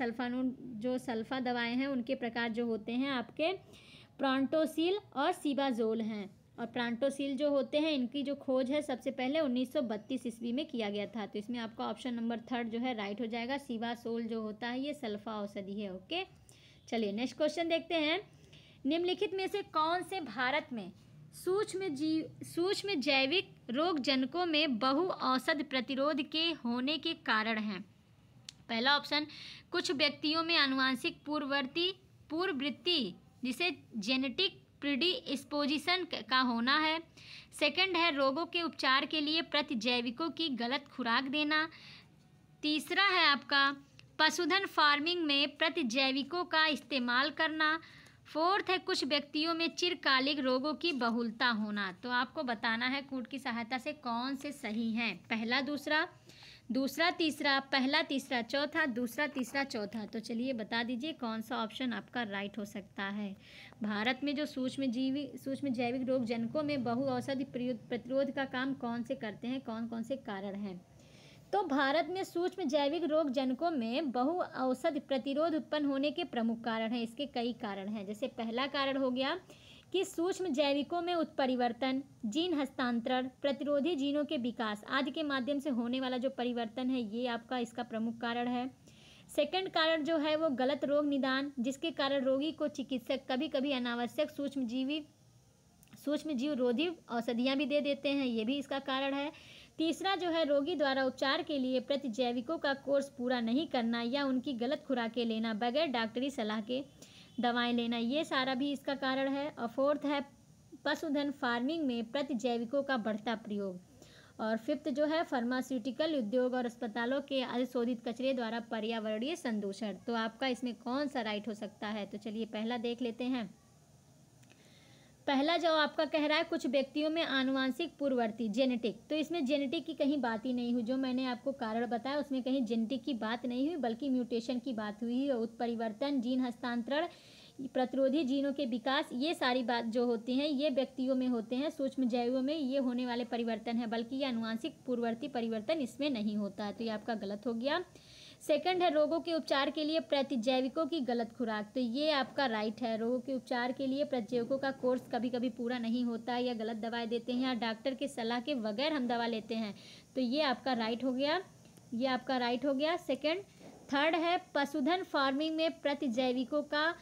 Speaker 1: जो सल्फा दवाएँ हैं उनके प्रकार जो होते हैं आपके प्रांटोसिल और सिबाजोल हैं। और प्रांटोसिल जो होते हैं इनकी जो खोज है सबसे पहले 1932 ईस्वी में किया गया था। तो इसमें आपका ऑप्शन नंबर 3 जो है राइट हो जाएगा। सिबासोल जो होता है ये सल्फा औषधि है। ओके, चलिए नेक्स्ट क्वेश्चन देखते हैं, निम्नलिखित में से कौन से भारत में सूक्ष्म जैविक रोग जनकों में बहु औषध प्रतिरोध के होने के कारण हैं? पहला ऑप्शन, कुछ व्यक्तियों में आनुवांशिक पूर्ववृत्ति जिसे जेनेटिक प्रीडिस्पोजिशन का होना है। सेकंड है रोगों के उपचार के लिए प्रतिजैविकों की गलत खुराक देना। तीसरा है आपका पशुधन फार्मिंग में प्रतिजैविकों का इस्तेमाल करना। फोर्थ है कुछ व्यक्तियों में चिरकालिक रोगों की बहुलता होना। तो आपको बताना है कूट की सहायता से कौन से सही हैं, पहला दूसरा तीसरा, पहला तीसरा चौथा, दूसरा तीसरा चौथा। तो चलिए बता दीजिए कौन सा ऑप्शन आपका राइट हो सकता है। भारत में जो सूक्ष्म जैविक रोग जनकों में बहु औषधि प्रतिरोध का काम कौन से करते हैं, कौन कौन से कारण हैं? तो भारत में सूक्ष्म जैविक रोग जनकों में बहु औषधि प्रतिरोध उत्पन्न होने के प्रमुख कारण हैं। इसके कई कारण हैं, जैसे पहला कारण हो गया कि सूक्ष्म जैविकों में उत्परिवर्तन, जीन हस्तांतरण, प्रतिरोधी जीनों के विकास आदि के माध्यम से होने वाला जो परिवर्तन है ये आपका इसका प्रमुख कारण है। सेकंड कारण जो है वो गलत रोग निदान, जिसके कारण रोगी को चिकित्सक कभी कभी अनावश्यक सूक्ष्म जीव रोधी औषधियाँ भी दे देते हैं, ये भी इसका कारण है। तीसरा जो है रोगी द्वारा उपचार के लिए प्रतिजैविकों का कोर्स पूरा नहीं करना या उनकी गलत खुराकें लेना, बगैर डॉक्टरी सलाह के दवाएं लेना, ये सारा भी इसका कारण है। और फोर्थ है पशुधन फार्मिंग में प्रतिजैविकों का बढ़ता प्रयोग। और फिफ्थ जो है फार्मास्यूटिकल उद्योग और अस्पतालों के अधिशोधित कचरे द्वारा पर्यावरणीय संदूषण। तो आपका इसमें कौन सा राइट हो सकता है? तो चलिए पहला देख लेते हैं। पहला जो आपका कह रहा है कुछ व्यक्तियों में आनुवांशिक पूर्ववर्ती जेनेटिक, तो इसमें जेनेटिक की कहीं बात ही नहीं हुई। जो मैंने आपको कारण बताया उसमें कहीं जेनेटिक की बात नहीं हुई, बल्कि म्यूटेशन की बात हुई है। उत्परिवर्तन, जीन हस्तांतरण, प्रतिरोधी जीनों के विकास, ये सारी बात जो होती हैं ये व्यक्तियों में होते हैं। सूक्ष्म जैवों में ये होने वाले परिवर्तन है, बल्कि ये आनुवांशिक पूर्ववर्ती परिवर्तन इसमें नहीं होता है। तो ये आपका गलत हो गया। सेकंड है रोगों के उपचार के लिए प्रतिजैविकों की गलत खुराक, तो ये आपका राइट है। रोगों के उपचार के लिए प्रतिजैविकों का कोर्स कभी कभी पूरा नहीं होता है, या गलत दवाएं देते हैं, या डॉक्टर के सलाह के बगैर हम दवा लेते हैं, तो ये आपका राइट हो गया। ये आपका राइट हो गया सेकंड। थर्ड है पशुधन फार्मिंग में प्रतिजैविकों का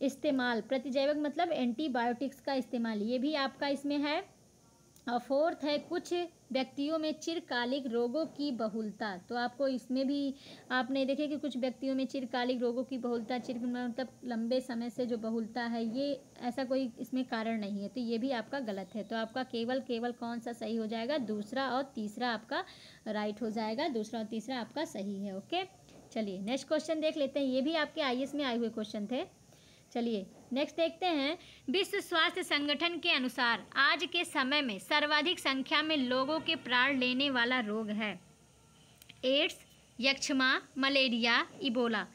Speaker 1: इस्तेमाल, प्रतिजैविक मतलब एंटीबायोटिक्स का इस्तेमाल, ये भी आपका इसमें है। और फोर्थ है कुछ व्यक्तियों में चिरकालिक रोगों की बहुलता, तो आपको इसमें भी आपने देखे कि कुछ व्यक्तियों में चिरकालिक रोगों की बहुलता, मतलब लंबे समय से जो बहुलता है, ये ऐसा कोई इसमें कारण नहीं है, तो ये भी आपका गलत है। तो आपका केवल कौन सा सही हो जाएगा? दूसरा और तीसरा आपका राइट हो जाएगा। दूसरा और तीसरा आपका सही है। ओके, चलिए नेक्स्ट क्वेश्चन देख लेते हैं। ये भी आपके आईएएस में आए हुए क्वेश्चन थे। चलिए नेक्स्ट देखते हैं। विश्व स्वास्थ्य संगठन के अनुसार आज के समय में सर्वाधिक संख्या में लोगों के प्राण लेने वाला रोग है एड्स, यक्ष्मा, मलेरिया, इबोला।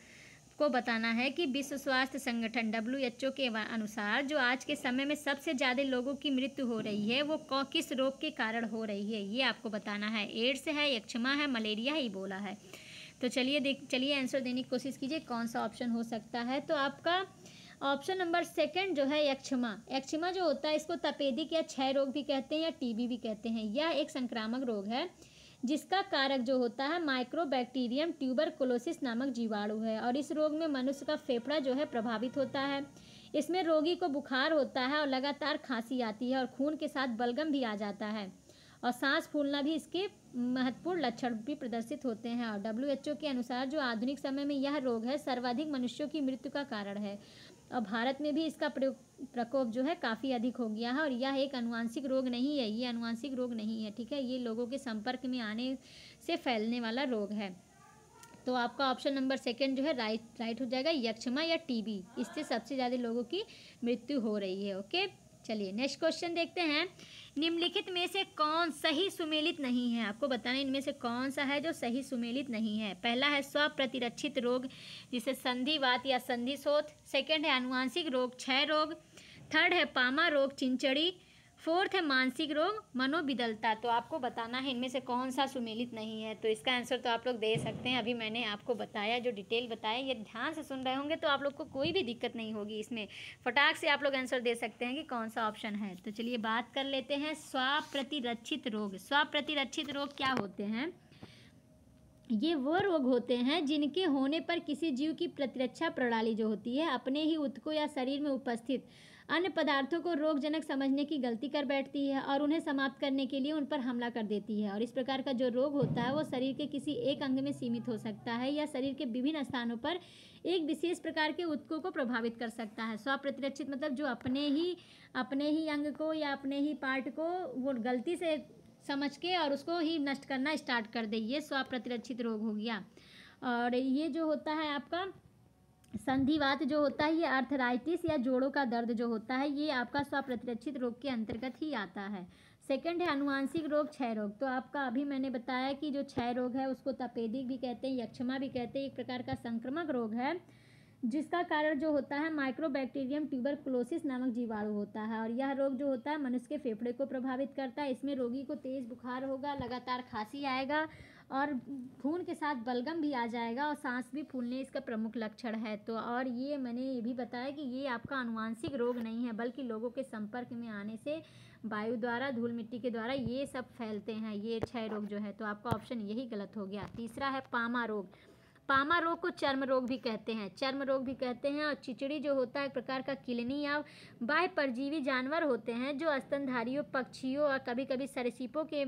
Speaker 1: को बताना है कि विश्व स्वास्थ्य संगठन WHO के अनुसार जो आज के समय में सबसे ज़्यादा लोगों की मृत्यु हो रही है वो किस रोग के कारण हो रही है, ये आपको बताना है। एड्स है, यक्ष्मा है, मलेरिया है, इबोला है। तो चलिए आंसर देने की कोशिश कीजिए कौन सा ऑप्शन हो सकता है। तो आपका ऑप्शन नंबर सेकंड जो है यक्षमा। यक्षमा जो होता है इसको तपेदिक या क्षय रोग भी कहते हैं या टीबी भी कहते हैं। यह एक संक्रामक रोग है जिसका कारक जो होता है माइक्रोबैक्टीरियम ट्यूबरकुलोसिस नामक जीवाणु है और इस रोग में मनुष्य का फेफड़ा जो है प्रभावित होता है। इसमें रोगी को बुखार होता है और लगातार खांसी आती है और खून के साथ बलगम भी आ जाता है और सांस फूलना भी इसके महत्वपूर्ण लक्षण भी प्रदर्शित होते हैं। और WHO के अनुसार जो आधुनिक समय में यह रोग है सर्वाधिक मनुष्यों की मृत्यु का कारण है और भारत में भी इसका प्रकोप जो है काफ़ी अधिक हो गया है। और यह एक आनुवंशिक रोग नहीं है, ये आनुवंशिक रोग नहीं है, ठीक है। ये लोगों के संपर्क में आने से फैलने वाला रोग है। तो आपका ऑप्शन नंबर सेकंड जो है राइट हो जाएगा, यक्षमा या टीबी। इससे सबसे ज़्यादा लोगों की मृत्यु हो रही है। ओके, चलिए नेक्स्ट क्वेश्चन देखते हैं। निम्नलिखित में से कौन सही सुमेलित नहीं है? आपको बताना इनमें से कौन सा है जो सही सुमेलित नहीं है। पहला है स्वप्रतिरक्षित रोग जिसे संधिवात या संधिशोथ। सेकंड है आनुवांशिक रोग क्षय रोग। थर्ड है पामा रोग चिंचड़ी। फोर्थ है मानसिक रोग मनोविदलता। तो आपको बताना है इनमें से कौन सा सुमेलित नहीं है। तो इसका आंसर तो आप लोग दे सकते हैं। अभी मैंने आपको बताया, जो डिटेल बताया, ये ध्यान से सुन रहे होंगे तो आप लोग को कोई भी दिक्कत नहीं होगी। इसमें फटाक से आप लोग आंसर दे सकते हैं कि कौन सा ऑप्शन है। तो चलिए बात कर लेते हैं स्वप्रतिरक्षित रोग। स्वप्रतिरक्षित रोग क्या होते हैं? ये वो रोग होते हैं जिनके होने पर किसी जीव की प्रतिरक्षा प्रणाली जो होती है अपने ही ऊतकों या शरीर में उपस्थित अन्य पदार्थों को रोगजनक समझने की गलती कर बैठती है और उन्हें समाप्त करने के लिए उन पर हमला कर देती है। और इस प्रकार का जो रोग होता है वो शरीर के किसी एक अंग में सीमित हो सकता है या शरीर के विभिन्न स्थानों पर एक विशेष प्रकार के ऊतकों को प्रभावित कर सकता है। स्वप्रतिरक्षित मतलब जो अपने ही अंग को या अपने ही पार्ट को वो गलती से समझ के और उसको ही नष्ट करना स्टार्ट कर दे, ये स्वप्रतिरक्षित रोग हो गया। और ये जो होता है आपका संधिवात जो होता है, ये आर्थराइटिस या जोड़ों का दर्द जो होता है, ये आपका स्वप्रतिरक्षित रोग के अंतर्गत ही आता है। सेकंड है आनुवांशिक रोग क्षय रोग। तो आपका अभी मैंने बताया कि जो क्षय रोग है उसको तपेदिक भी कहते हैं, यक्षमा भी कहते हैं। एक प्रकार का संक्रामक रोग है जिसका कारण जो होता है माइक्रोबैक्टीरियम ट्यूबरकुलोसिस नामक जीवाणु होता है और यह रोग जो होता है मनुष्य के फेफड़े को प्रभावित करता है। इसमें रोगी को तेज़ बुखार होगा, लगातार खांसी आएगा और खून के साथ बलगम भी आ जाएगा और सांस भी फूलने इसका प्रमुख लक्षण है। तो और ये मैंने ये भी बताया कि ये आपका आनुवांशिक रोग नहीं है बल्कि लोगों के संपर्क में आने से वायु द्वारा, धूल मिट्टी के द्वारा ये सब फैलते हैं, ये क्षय रोग जो है। तो आपका ऑप्शन यही गलत हो गया। तीसरा है पामा रोग। पामा रोग को चर्म रोग भी कहते हैं, चर्म रोग भी कहते हैं। और चिचड़ी जो होता है एक प्रकार का किलनी या बाह्य परजीवी जानवर होते हैं जो स्तनधारियों, पक्षियों और कभी कभी सरीसृपों के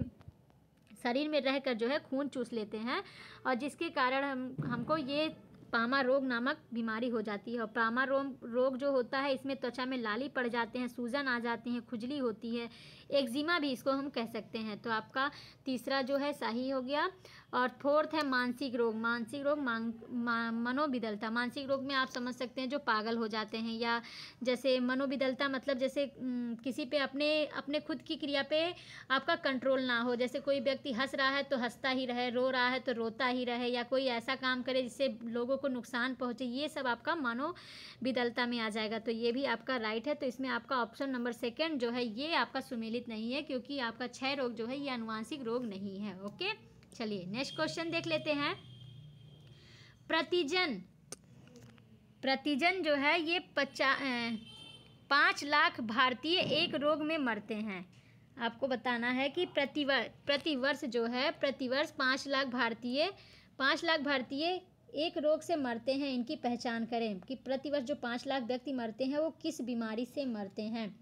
Speaker 1: शरीर में रहकर जो है खून चूस लेते हैं और जिसके कारण हमको ये पामा रोग नामक बीमारी हो जाती है। और पामा रोग जो होता है इसमें त्वचा में लाली पड़ जाते हैं, सूजन आ जाती है, खुजली होती है, एक्जिमा भी इसको हम कह सकते हैं। तो आपका तीसरा जो है सही हो गया। और फोर्थ है मानसिक रोग। मानसिक रोग मनोविदलता। मानसिक रोग में आप समझ सकते हैं जो पागल हो जाते हैं, या जैसे मनोविदलता मतलब जैसे किसी पे अपने खुद की क्रिया पे आपका कंट्रोल ना हो। जैसे कोई व्यक्ति हंस रहा है तो हंसता ही रहे, रो रहा है तो रोता ही रहे, या कोई ऐसा काम करे जिससे लोगों को नुकसान पहुंचे, ये सब आपका मनोविदलता में आ जाएगा। तो ये भी आपका राइट है। तो इसमें आपका ऑप्शन नंबर सेकंड जो है ये आपका सुमेलित नहीं है क्योंकि आपका क्षय रोग जो है ये आनुवांशिक रोग नहीं है। ओके, चलिए नेक्स्ट क्वेश्चन देख लेते हैं। प्रतिजन जो है ये 5 लाख भारतीय एक रोग में मरते हैं। आपको बताना है कि प्रतिवर्ष 5 लाख भारतीय एक रोग से मरते हैं। इनकी पहचान करें कि प्रतिवर्ष जो 5 लाख व्यक्ति मरते हैं वो किस बीमारी से मरते हैं,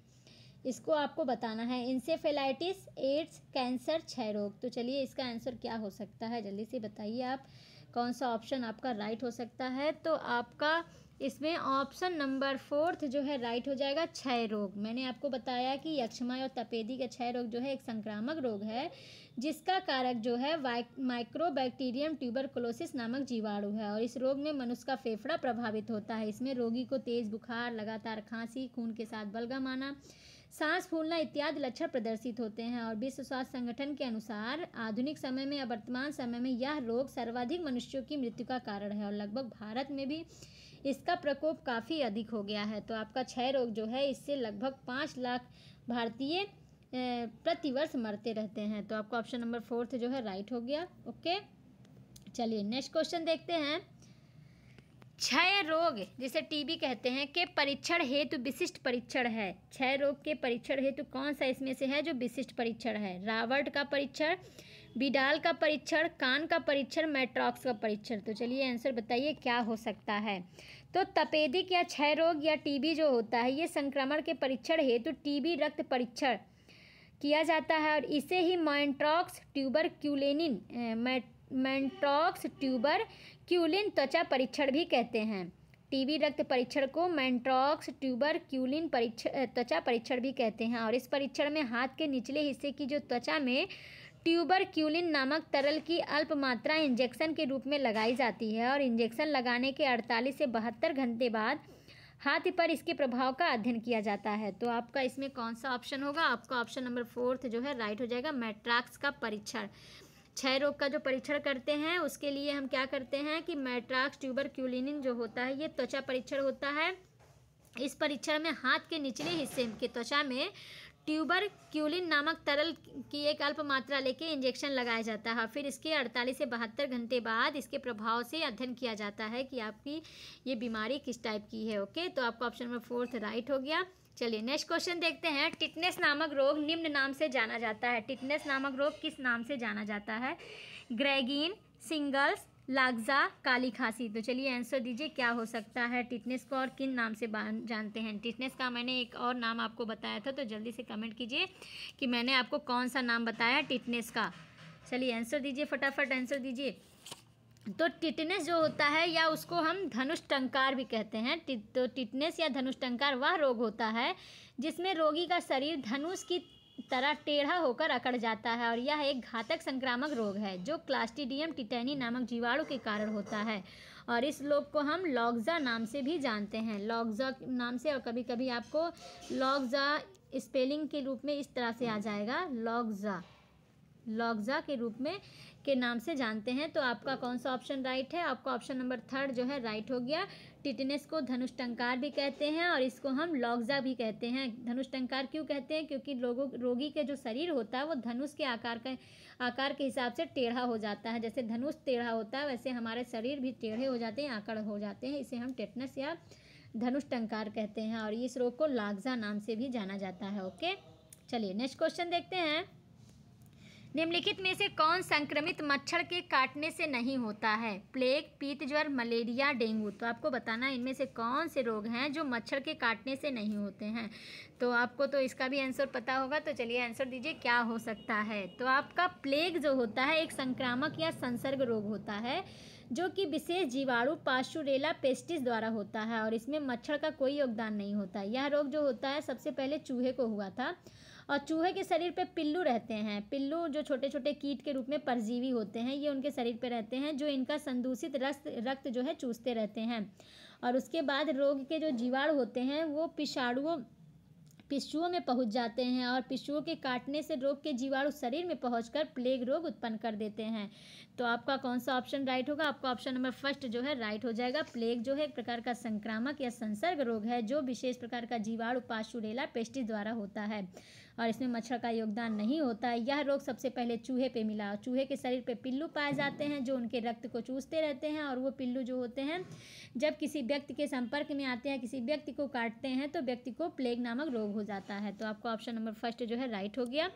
Speaker 1: इसको आपको बताना है। इंसेफेलाइटिस, एड्स, कैंसर, क्षय रोग। तो चलिए इसका आंसर क्या हो सकता है, जल्दी से बताइए आप कौन सा ऑप्शन आपका राइट हो सकता है। तो आपका इसमें ऑप्शन नंबर 4 जो है राइट हो जाएगा, क्षय रोग। मैंने आपको बताया कि यक्षमा और तपेदिक का क्षय रोग जो है एक संक्रामक रोग है जिसका कारक जो है माइक्रोबैक्टीरियम ट्यूबरकुलोसिस नामक जीवाणु है और इस रोग में मनुष्य का फेफड़ा प्रभावित होता है। इसमें रोगी को तेज़ बुखार, लगातार खांसी, खून के साथ बलगम आना, सांस फूलना इत्यादि लक्षण प्रदर्शित होते हैं। और विश्व स्वास्थ्य संगठन के अनुसार आधुनिक समय में या वर्तमान समय में यह रोग सर्वाधिक मनुष्यों की मृत्यु का कारण है और लगभग भारत में भी इसका प्रकोप काफ़ी अधिक हो गया है। तो आपका क्षय रोग जो है इससे लगभग 5 लाख भारतीय प्रतिवर्ष मरते रहते हैं। तो आपका ऑप्शन नंबर 4 जो है राइट हो गया। ओके, चलिए नेक्स्ट क्वेश्चन देखते हैं। क्षय रोग जिसे टीबी कहते हैं के परीक्षण हेतु विशिष्ट परीक्षण है। क्षय रोग के परीक्षण हेतु कौन सा इसमें से है जो विशिष्ट परीक्षण है? रॉबर्ट का परीक्षण, बिडाल का परीक्षण, कान का परीक्षण, मैट्रॉक्स का परीक्षण। तो चलिए आंसर बताइए क्या हो सकता है। तो तपेदिक या क्षय रोग या टीबी जो होता है ये संक्रमण के परीक्षण हेतु टीबी रक्त परीक्षण किया जाता है और इसे ही मैट्रॉक्स ट्यूबरक्यूलिन त्वचा परीक्षण भी कहते हैं। टीबी रक्त परीक्षण को मैट्रॉक्स ट्यूबरक्यूलिन त्वचा परीक्षण भी कहते हैं और इस परीक्षण में हाथ के निचले हिस्से की जो त्वचा में ट्यूबरक्यूलिन नामक तरल की अल्प मात्रा इंजेक्शन के रूप में लगाई जाती है और इंजेक्शन लगाने के 48 से 72 घंटे बाद हाथ पर इसके प्रभाव का अध्ययन किया जाता है। तो आपका इसमें कौन सा ऑप्शन होगा? आपका ऑप्शन नंबर 4 जो है राइट हो जाएगा, मैट्रॉक्स का परीक्षण। क्षय रोग का जो परीक्षण करते हैं उसके लिए हम क्या करते हैं कि मैट्रॉक्स ट्यूबरक्यूलिन जो होता है ये त्वचा परीक्षण होता है। इस परीक्षण में हाथ के निचले हिस्से के त्वचा में ट्यूबरक्यूलिन नामक तरल की एक अल्प मात्रा लेके इंजेक्शन लगाया जाता है। फिर इसके 48 से 72 घंटे बाद इसके प्रभाव से अध्ययन किया जाता है कि आपकी ये बीमारी किस टाइप की है। ओके, तो आपका ऑप्शन नंबर 4 राइट हो गया। चलिए नेक्स्ट क्वेश्चन देखते हैं। टिटनेस नामक रोग निम्न नाम से जाना जाता है। टिटनेस नामक रोग किस नाम से जाना जाता है? ग्रेगिन, सिंगल्स, लाक्सा, काली खांसी। तो चलिए आंसर दीजिए क्या हो सकता है। टिटनेस को और किन नाम से जानते हैं? टिटनेस का मैंने एक और नाम आपको बताया था, तो जल्दी से कमेंट कीजिए कि मैंने आपको कौन सा नाम बताया टिटनेस का। चलिए आंसर दीजिए, फटाफट आंसर दीजिए। तो टिटनेस जो होता है या उसको हम धनुष टंकार भी कहते हैं। तो टिटनेस या धनुष टंकार वह रोग होता है जिसमें रोगी का शरीर धनुष की तरह टेढ़ा होकर अकड़ जाता है और यह एक घातक संक्रामक रोग है जो क्लास्ट्रीडियम टिटेनी नामक जीवाणु के कारण होता है और इस रोग को हम लॉक्सा नाम से भी जानते हैं। लॉक्सा नाम से, और कभी कभी आपको लॉक्सा स्पेलिंग के रूप में इस तरह से आ जाएगा, लॉक्सा के रूप में के नाम से जानते हैं। तो आपका कौन सा ऑप्शन राइट है? आपका ऑप्शन नंबर 3 जो है राइट हो गया। टिटनेस को धनुष टंकार भी कहते हैं और इसको हम लॉक्सा भी कहते हैं। धनुष टंकार क्यों कहते हैं? क्योंकि रोगी के जो शरीर होता है वो धनुष के आकार के हिसाब से टेढ़ा हो जाता है। जैसे धनुष टेढ़ा होता है वैसे हमारे शरीर भी टेढ़े हो जाते हैं, आकड़ हो जाते हैं। इसे हम टिटनेस या धनुष टंकार कहते हैं और इस रोग को लॉक्सा नाम से भी जाना जाता है। ओके, चलिए नेक्स्ट क्वेश्चन देखते हैं। निम्नलिखित में से कौन संक्रमित मच्छर के काटने से नहीं होता है? प्लेग, पीत ज्वर, मलेरिया, डेंगू। तो आपको बताना इनमें से कौन से रोग हैं जो मच्छर के काटने से नहीं होते हैं। तो आपको तो इसका भी आंसर पता होगा, तो चलिए आंसर दीजिए क्या हो सकता है। तो आपका प्लेग जो होता है एक संक्रामक या संसर्ग रोग होता है जो कि विशेष जीवाणु पास्चुरेला पेस्टिस द्वारा होता है और इसमें मच्छर का कोई योगदान नहीं होता। यह रोग जो होता है सबसे पहले चूहे को हुआ था और चूहे के शरीर पे पिल्लू रहते हैं। पिल्लू जो छोटे छोटे कीट के रूप में परजीवी होते हैं, ये उनके शरीर पे रहते हैं जो इनका संदूषित रक्त जो है चूसते रहते हैं और उसके बाद रोग के जो जीवाणु होते हैं वो पिस्सुओं में पहुंच जाते हैं और पिस्सुओं के काटने से रोग के जीवाणु शरीर में पहुंचकर प्लेग रोग उत्पन्न कर देते हैं। तो आपका कौन सा ऑप्शन राइट होगा? आपका ऑप्शन नंबर 1 जो है राइट हो जाएगा। प्लेग जो है एक प्रकार का संक्रामक या संसर्ग रोग है जो विशेष प्रकार का जीवाणु पास्चुरेला पेस्टिस द्वारा होता है और इसमें मच्छर का योगदान नहीं होता है। यह रोग सबसे पहले चूहे पे मिला। चूहे के शरीर पे पिल्लू पाए जाते हैं जो उनके रक्त को चूसते रहते हैं और वो पिल्लू जो होते हैं जब किसी व्यक्ति के संपर्क में आते हैं, किसी व्यक्ति को काटते हैं तो व्यक्ति को प्लेग नामक रोग हो जाता है। तो आपका ऑप्शन नंबर 1 जो है राइट हो गया।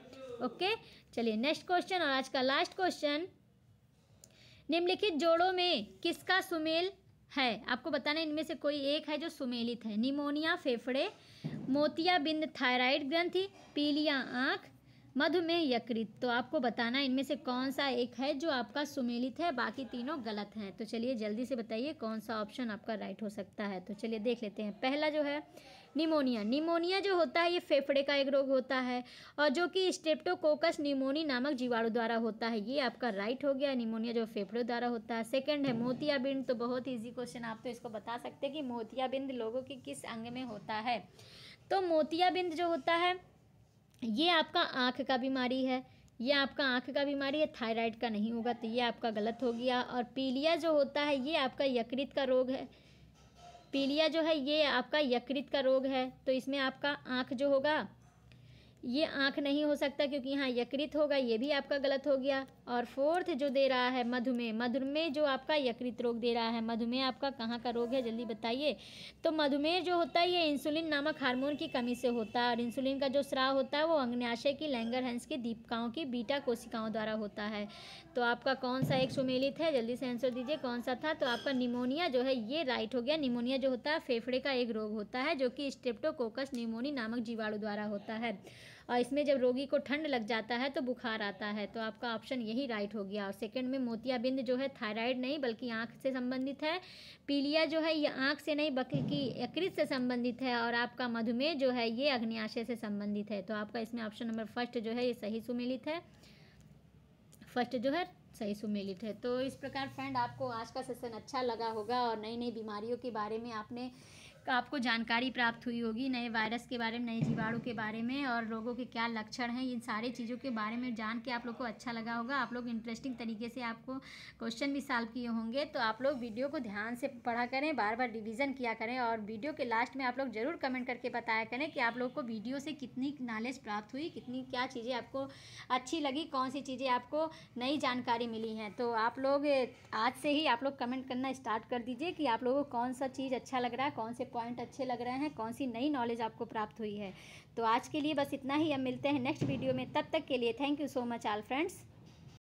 Speaker 1: ओके, चलिए नेक्स्ट क्वेश्चन और आज का लास्ट क्वेश्चन। निम्नलिखित जोड़ों में किसका सुमेल है? आपको बताना इनमें से कोई एक है जो सुमेलित है। निमोनिया फेफड़े, मोतियाबिंद थायराइड ग्रंथि, पीलिया आँख, मधुमेह यकृत। तो आपको बताना इनमें से कौन सा एक है जो आपका सुमेलित है, बाकी तीनों गलत हैं। तो चलिए जल्दी से बताइए कौन सा ऑप्शन आपका राइट हो सकता है। तो चलिए देख लेते हैं। पहला जो है निमोनिया। निमोनिया जो होता है ये फेफड़े का एक रोग होता है और जो कि स्ट्रेप्टोकोकस निमोनी नामक जीवाणु द्वारा होता है। ये आपका राइट हो गया, निमोनिया जो फेफड़ों द्वारा होता है। सेकंड है मोतियाबिंद। तो बहुत ईजी क्वेश्चन, आप तो इसको बता सकते हैं कि मोतियाबिंद लोगों के किस अंग में होता है। तो मोतियाबिंद जो होता है ये आपका आँख का बीमारी है, ये आपका आँख का बीमारी है, थायराइड का नहीं होगा, तो ये आपका गलत हो गया। और पीलिया जो होता है ये आपका यकृत का रोग है। पीलिया जो है ये आपका यकृत का रोग है, तो इसमें आपका आँख जो होगा ये आँख नहीं हो सकता क्योंकि यहाँ यकृत होगा, ये भी आपका गलत हो गया। और फोर्थ जो दे रहा है मधुमेह, मधुमेह जो आपका यकृत रोग दे रहा है। मधुमेह आपका कहाँ का रोग है, जल्दी बताइए। तो मधुमेह जो होता है ये इंसुलिन नामक हार्मोन की कमी से होता है, और इंसुलिन का जो स्राव होता है वो अग्न्याशय की लैंगरहैंस की दीपिकाओं की बीटा कोशिकाओं द्वारा होता है। तो आपका कौन सा एक सुमेलित है, जल्दी से आंसर दीजिए कौन सा था। तो आपका निमोनिया जो है ये राइट हो गया। निमोनिया जो होता है फेफड़े का एक रोग होता है जो कि स्ट्रेप्टोकोकस निमोनी नामक जीवाणु द्वारा होता है, और इसमें जब रोगी को ठंड लग जाता है तो बुखार आता है। तो आपका ऑप्शन यही राइट हो गया। और सेकंड में मोतियाबिंद जो है थायराइड नहीं बल्कि आँख से संबंधित है। पीलिया जो है ये आँख से नहीं बल्कि यकृत से संबंधित है। और आपका मधुमेह जो है ये अग्न्याशय से संबंधित है। तो आपका इसमें ऑप्शन नंबर फर्स्ट जो है ये सही सुमेलित है। फर्स्ट जो है सही सुमेलित है। तो इस प्रकार फ्रेंड आपको आज का सेशन अच्छा लगा होगा और नई नई बीमारियों के बारे में आपको जानकारी प्राप्त हुई होगी, नए वायरस के बारे में, नए जीवाणु के बारे में और रोगों के क्या लक्षण हैं, इन सारी चीज़ों के बारे में जान के आप लोग को अच्छा लगा होगा। आप लोग इंटरेस्टिंग तरीके से आपको क्वेश्चन भी सॉल्व किए होंगे। तो आप लोग वीडियो को ध्यान से पढ़ा करें, बार बार रिवीजन किया करें, और वीडियो के लास्ट में आप लोग ज़रूर कमेंट करके बताया करें कि आप लोग को वीडियो से कितनी नॉलेज प्राप्त हुई, कितनी क्या चीज़ें आपको अच्छी लगी, कौन सी चीज़ें आपको नई जानकारी मिली हैं। तो आप लोग आज से ही आप लोग कमेंट करना स्टार्ट कर दीजिए कि आप लोगों को कौन सा चीज़ अच्छा लग रहा है, कौन से पॉइंट अच्छे लग रहे हैं, कौन सी नई नॉलेज आपको प्राप्त हुई है। तो आज के लिए बस इतना ही, अब मिलते हैं नेक्स्ट वीडियो में। तब तक के लिए thank you so much all friends.